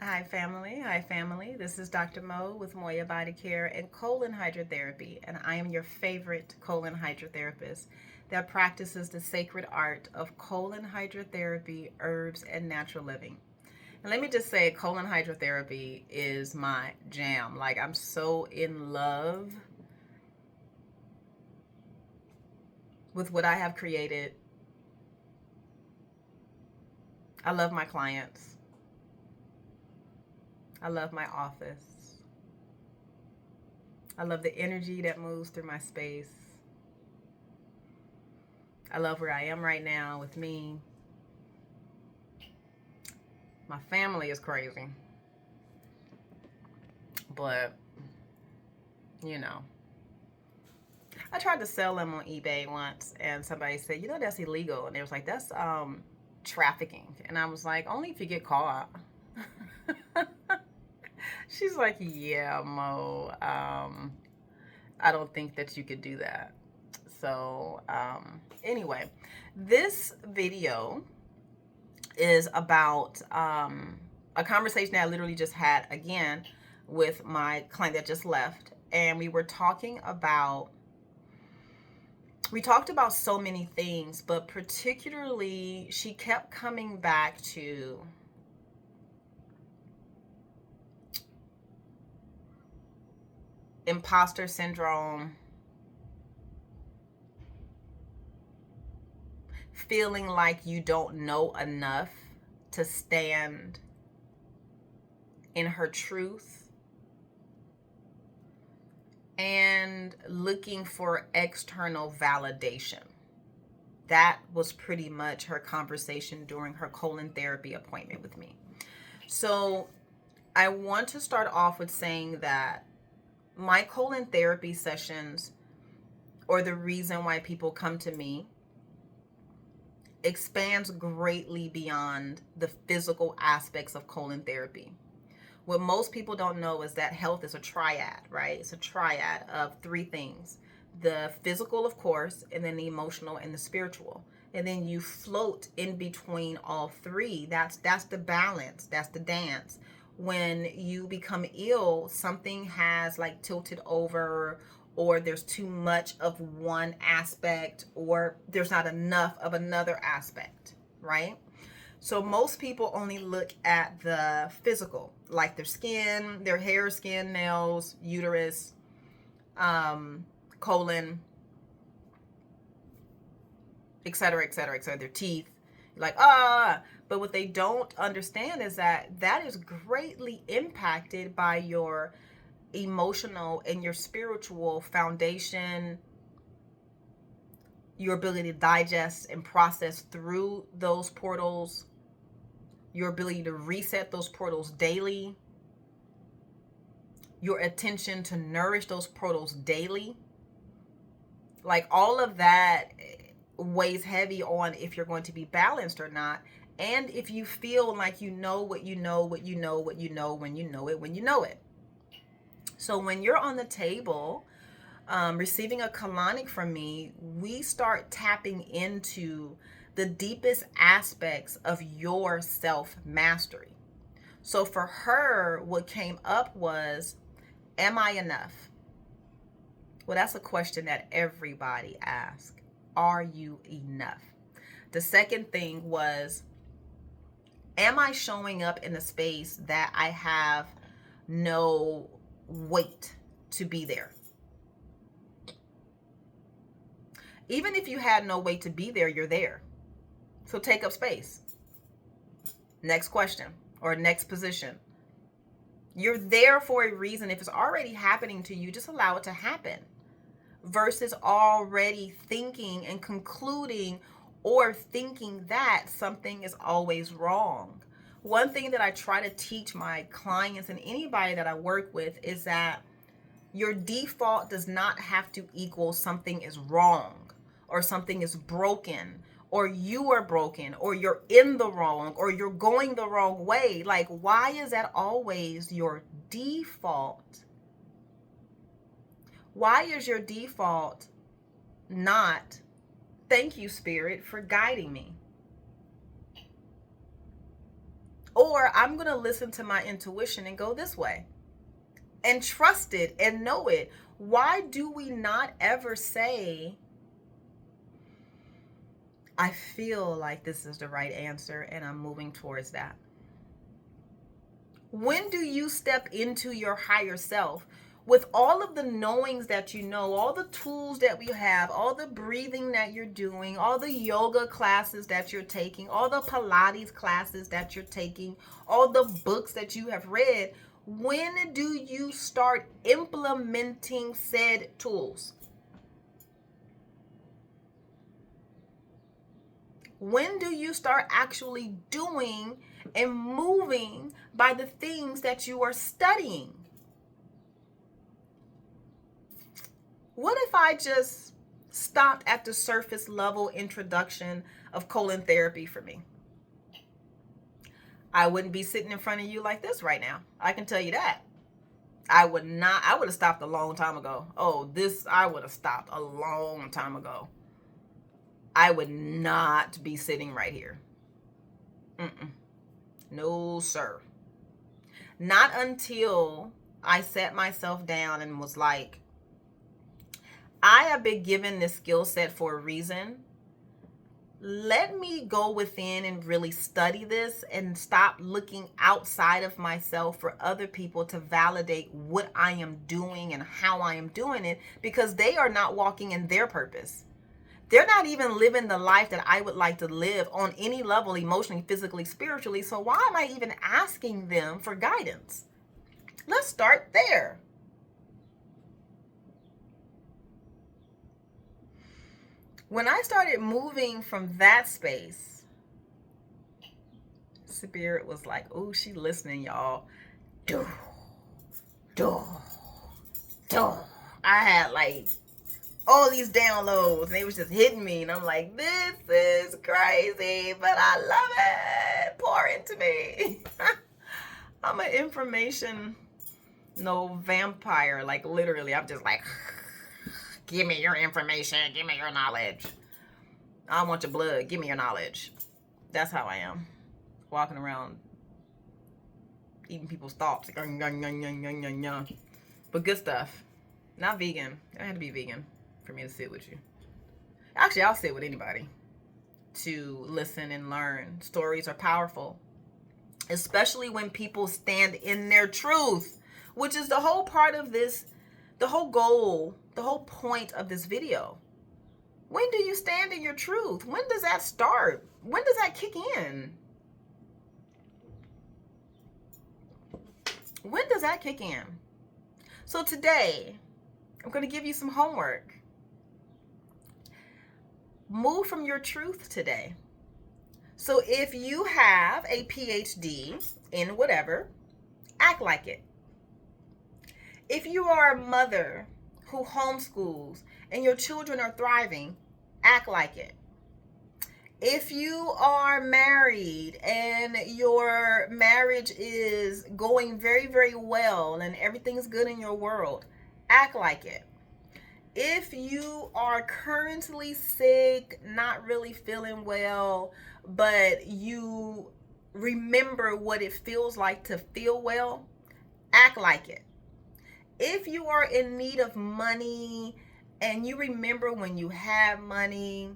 Hi, family. Hi, family. This is Dr. Mo with Moya Body Care and Colon Hydrotherapy, and I am your favorite colon hydrotherapist that practices the sacred art of colon hydrotherapy, herbs, and natural living. And let me just say, colon hydrotherapy is my jam. Like, I'm so in love with what I have created. I love my clients, I love my office, I love the energy that moves through my space. I love where I am right now with me. My family is crazy, but you know, I tried to sell them on eBay once, and somebody said, that's illegal, and they was like, that's trafficking, and I was like, only if you get caught. She's like, yeah, Mo, I don't think that you could do that. So anyway, this video is about a conversation that I literally just had again with my client that just left. And we talked about so many things, but particularly she kept coming back to imposter syndrome, feeling like you don't know enough to stand in her truth, and looking for external validation. That was pretty much her conversation during her colon therapy appointment with me. So I want to start off with saying that my colon therapy sessions, or the reason why people come to me, expands greatly beyond the physical aspects of colon therapy. What most people don't know is that health is a triad, right? It's a triad of three things: the physical, of course, and then the emotional and the spiritual. And then you float in between all three. That's the balance, that's the dance. When you become ill, something has like tilted over, or there's too much of one aspect, or there's not enough of another aspect, right? So most people only look at the physical, like their skin, their hair, skin, nails, uterus, colon, etc., etc., etc., their teeth. Like, but what they don't understand is that that is greatly impacted by your emotional and your spiritual foundation, your ability to digest and process through those portals, your ability to reset those portals daily, your attention to nourish those portals daily. Like, all of that weighs heavy on if you're going to be balanced or not. And if you feel like you know what you know, what you know, what you know, when you know it, when you know it. So when you're on the table receiving a colonic from me, we start tapping into the deepest aspects of your self mastery. So for her, what came up was, am I enough? Well, that's a question that everybody asks. Are you enough? The second thing was, am I showing up in a space that I have no weight to be there? Even if you had no weight to be there, you're there. So take up space. Next question, or next position. You're there for a reason. If it's already happening to you, just allow it to happen, versus already thinking and concluding or thinking that something is always wrong. One thing that I try to teach my clients and anybody that I work with is that your default does not have to equal something is wrong, or something is broken, or you are broken, or you're in the wrong, or you're going the wrong way. Like, why is that always your default? Why is your default not, thank you, Spirit, for guiding me? Or I'm going to listen to my intuition and go this way and trust it and know it. Why do we not ever say, I feel like this is the right answer and I'm moving towards that? When do you step into your higher self with all of the knowings that you know, all the tools that we have, all the breathing that you're doing, all the yoga classes that you're taking, all the Pilates classes that you're taking, all the books that you have read? When do you start implementing said tools? When do you start actually doing and moving by the things that you are studying? What if I just stopped at the surface level introduction of colon therapy for me? I wouldn't be sitting in front of you like this right now. I can tell you that. I would have stopped a long time ago. I would have stopped a long time ago. I would not be sitting right here. No, sir. Not until I sat myself down and was like, I have been given this skill set for a reason. Let me go within and really study this and stop looking outside of myself for other people to validate what I am doing and how I am doing it, because they are not walking in their purpose. They're not even living the life that I would like to live on any level, emotionally, physically, spiritually. So why am I even asking them for guidance? Let's start there. When I started moving from that space, Spirit was like, oh, she listening, y'all. I had like all these downloads and they was just hitting me. And I'm like, this is crazy, but I love it. Pour into me. I'm an information, vampire. Like literally, I'm just like, give me your information. Give me your knowledge. I don't want your blood. Give me your knowledge. That's how I am. Walking around eating people's thoughts. But good stuff. Not vegan. I had to be vegan for me to sit with you. Actually, I'll sit with anybody to listen and learn. Stories are powerful, especially when people stand in their truth, which is the whole part of this, the whole goal, the whole point of this video. When do you stand in your truth? When does that start? When does that kick in? When does that kick in? So today, I'm going to give you some homework. Move from your truth today. So if you have a PhD in whatever, act like it. If you are a mother who homeschools and your children are thriving, act like it. If you are married and your marriage is going very, very well and everything's good in your world, act like it. If you are currently sick, not really feeling well, but you remember what it feels like to feel well, act like it. If you are in need of money and you remember when you have money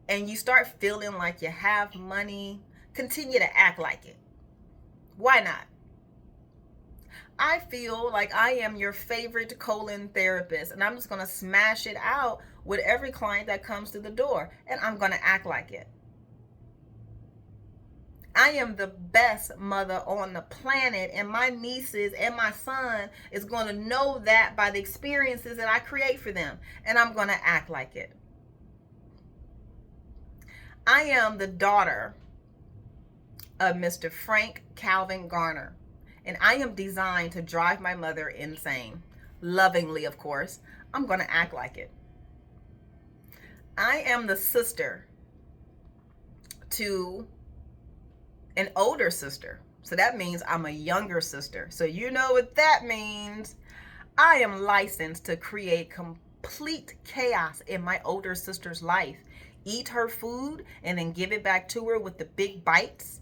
and you start feeling like you have money, continue to act like it. Why not? I feel like I am your favorite colon therapist, and I'm just going to smash it out with every client that comes to the door, and I'm going to act like it. I am the best mother on the planet, and my nieces and my son is going to know that by the experiences that I create for them, and I'm going to act like it. I am the daughter of Mr. Frank Calvin Garner, and I am designed to drive my mother insane. Lovingly, of course. I'm going to act like it. I am the sister to an older sister. So that means I'm a younger sister. So you know what that means. I am licensed to create complete chaos in my older sister's life. Eat her food and then give it back to her with the big bites.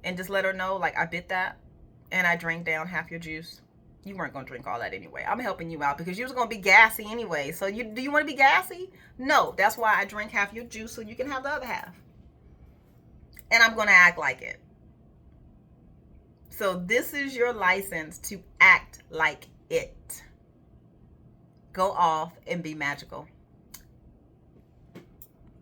and just let her know, like, I bit that and I drank down half your juice. You weren't going to drink all that anyway. I'm helping you out because you was going to be gassy anyway. So do you want to be gassy? No, that's why I drank half your juice so you can have the other half. And I'm going to act like it. So this is your license to act like it. Go off and be magical.